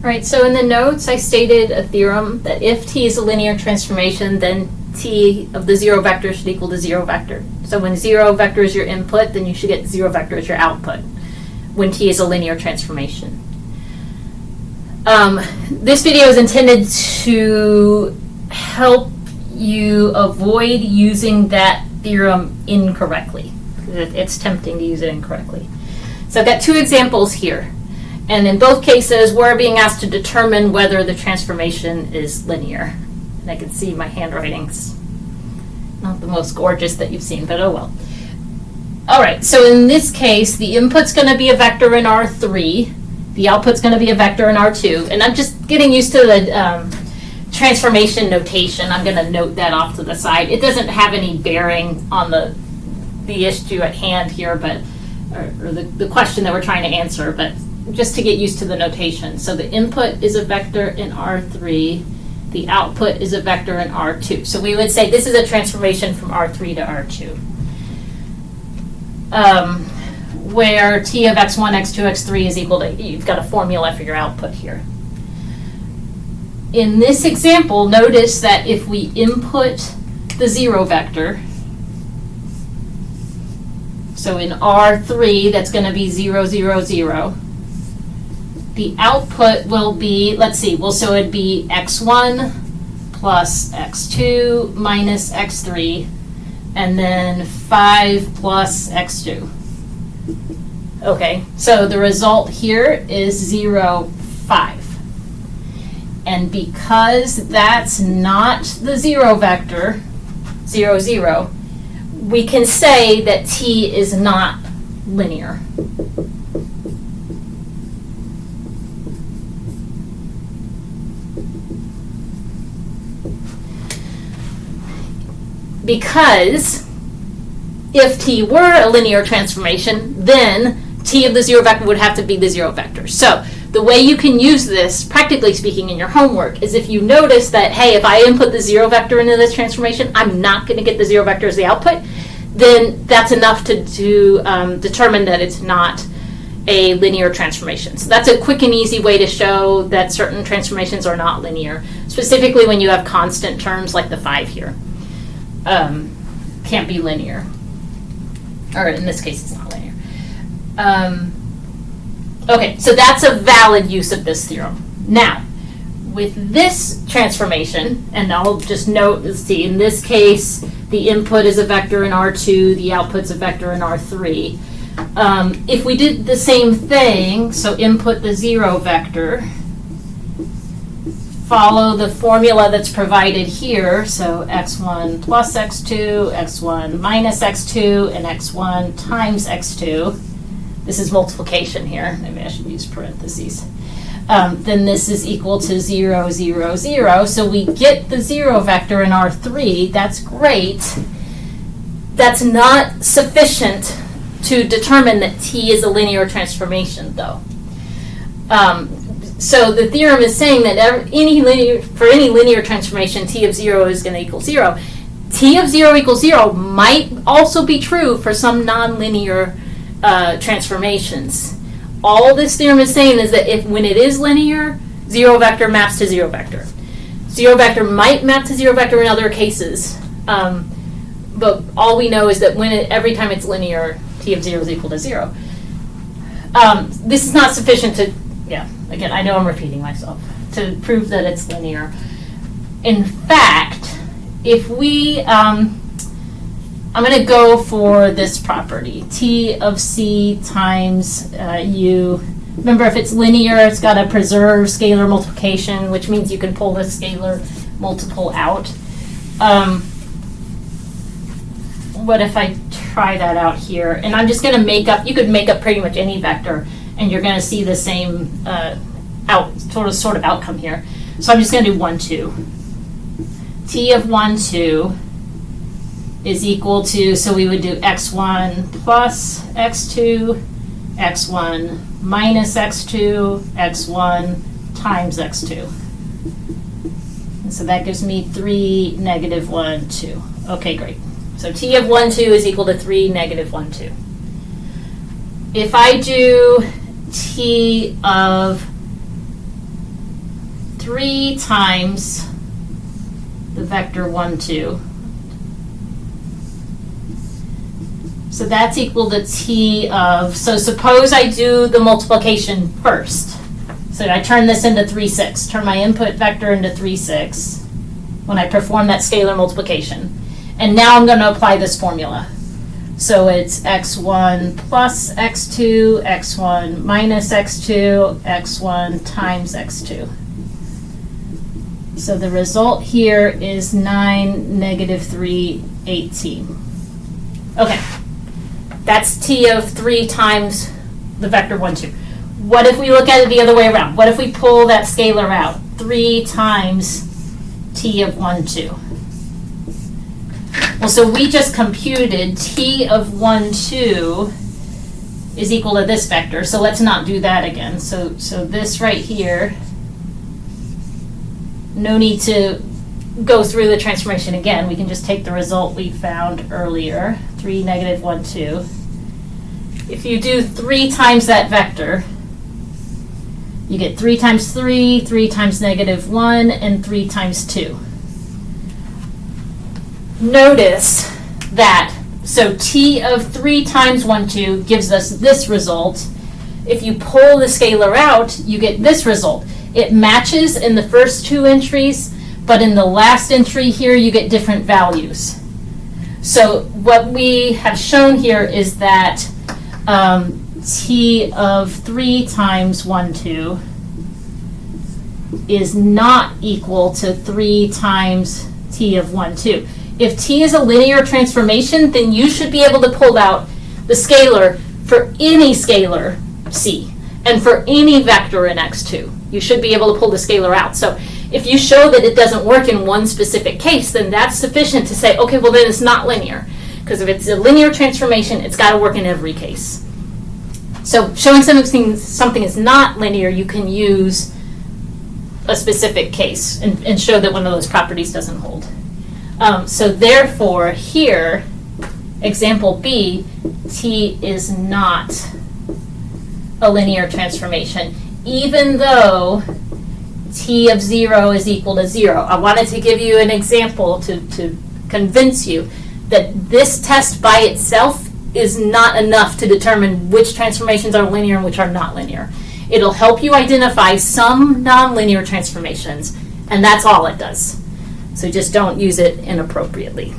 All right, so in the notes I stated a theorem that if t is a linear transformation, then t of the zero vector should equal to zero vector. So when zero vector is your input, then you should get zero vector as your output when t is a linear transformation. This video is intended to help you avoid using that theorem incorrectly. It's tempting to use it incorrectly. So I've got two examples here. And in both cases, we're being asked to determine whether the transformation is linear. And I can see my handwriting's not the most gorgeous that you've seen, but oh well. All right, so in this case, the input's going to be a vector in R3. The output's going to be a vector in R2. And I'm just getting used to the transformation notation. I'm going to note that off to the side. It doesn't have any bearing on the issue at hand here, but or the question that we're trying to answer, but just to get used to the notation. So the input is a vector in R3, the output is a vector in R2. So we would say this is a transformation from R3 to R2. Where t of x1, x2, x3 is equal to, you've got a formula for your output here. In this example, notice that if we input the zero vector, so in R3, that's going to be 0, 0, 0. The output will be, let's see, well, so it'd be x1 plus x2 minus x3, and then 5 plus x2. Okay, so the result here is 0, 5. And because that's not the zero vector, 0, 0, we can say that t is not linear. Because if t were a linear transformation, then t of the zero vector would have to be the zero vector. So the way you can use this, practically speaking, in your homework is if you notice that, hey, if I input the zero vector into this transformation, I'm not going to get the zero vector as the output, then that's enough to determine that it's not a linear transformation. So that's a quick and easy way to show that certain transformations are not linear, specifically when you have constant terms like the 5 here. Can't be linear. Or in this case, it's not linear. Okay, so that's a valid use of this theorem. Now, with this transformation, and I'll just note, let's see, in this case, the input is a vector in R2, the output's a vector in R3. If we did the same thing, so input the zero vector, follow the formula that's provided here, so x1 plus x2, x1 minus x2, and x1 times x2. This is multiplication here. Maybe I should use parentheses. Then this is equal to 0, 0, 0. So we get the zero vector in R3. That's great. That's not sufficient to determine that t is a linear transformation, though. So the theorem is saying that for any linear transformation, t of 0 is going to equal 0. T of 0 equals 0 might also be true for some nonlinear transformations. All this theorem is saying is that when it is linear, zero vector maps to zero vector. Zero vector might map to zero vector in other cases, but all we know is that every time it's linear, t of 0 is equal to 0. This is not sufficient to, again, I know I'm repeating myself, to prove that it's linear. In fact, if we, I'm going to go for this property, t of c times u. Remember, if it's linear, it's got to preserve scalar multiplication, which means you can pull the scalar multiple out. What if I try that out here? And I'm just going to make up, you could make up pretty much any vector, and you're going to see the same sort of outcome here. So I'm just going to do 1, 2. T of 1, 2 is equal to, so we would do x1 plus x2, x1 minus x2, x1 times x2. And so that gives me 3, negative 1, 2. Okay, great. So t of 1, 2 is equal to 3, negative 1, 2. If I do t of 3 times the vector 1, 2. So that's equal to t of, so suppose I do the multiplication first. So I turn this into 3, 6. Turn my input vector into 3, 6 when I perform that scalar multiplication. And now I'm going to apply this formula. So it's x1 plus x2, x1 minus x2, x1 times x2. So the result here is 9, negative 3, 18. Okay. That's t of 3 times the vector 1, 2. What if we look at it the other way around? What if we pull that scalar out? 3 times t of 1, 2. Well, so we just computed t of 1, 2 is equal to this vector. So let's not do that again. So this right here, no need to go through the transformation again. We can just take the result we found earlier, 3, negative 1, 2. If you do 3 times that vector, you get 3 times 3, 3 times negative 1, and 3 times 2. Notice that, so t of 3 times 1, 2 gives us this result. If you pull the scalar out, you get this result. It matches in the first 2 entries, but in the last entry here, you get different values. So what we have shown here is that t of 3 times 1, 2 is not equal to 3 times t of 1, 2. If t is a linear transformation, then you should be able to pull out the scalar for any scalar c and for any vector in x2. You should be able to pull the scalar out. So if you show that it doesn't work in one specific case, then that's sufficient to say, okay, well then it's not linear. Because if it's a linear transformation, it's got to work in every case. So showing something is not linear, you can use a specific case and show that one of those properties doesn't hold. So therefore, here, example B, t is not a linear transformation, even though t of 0 is equal to 0. I wanted to give you an example to convince you that this test by itself is not enough to determine which transformations are linear and which are not linear. It'll help you identify some nonlinear transformations, and that's all it does. So just don't use it inappropriately.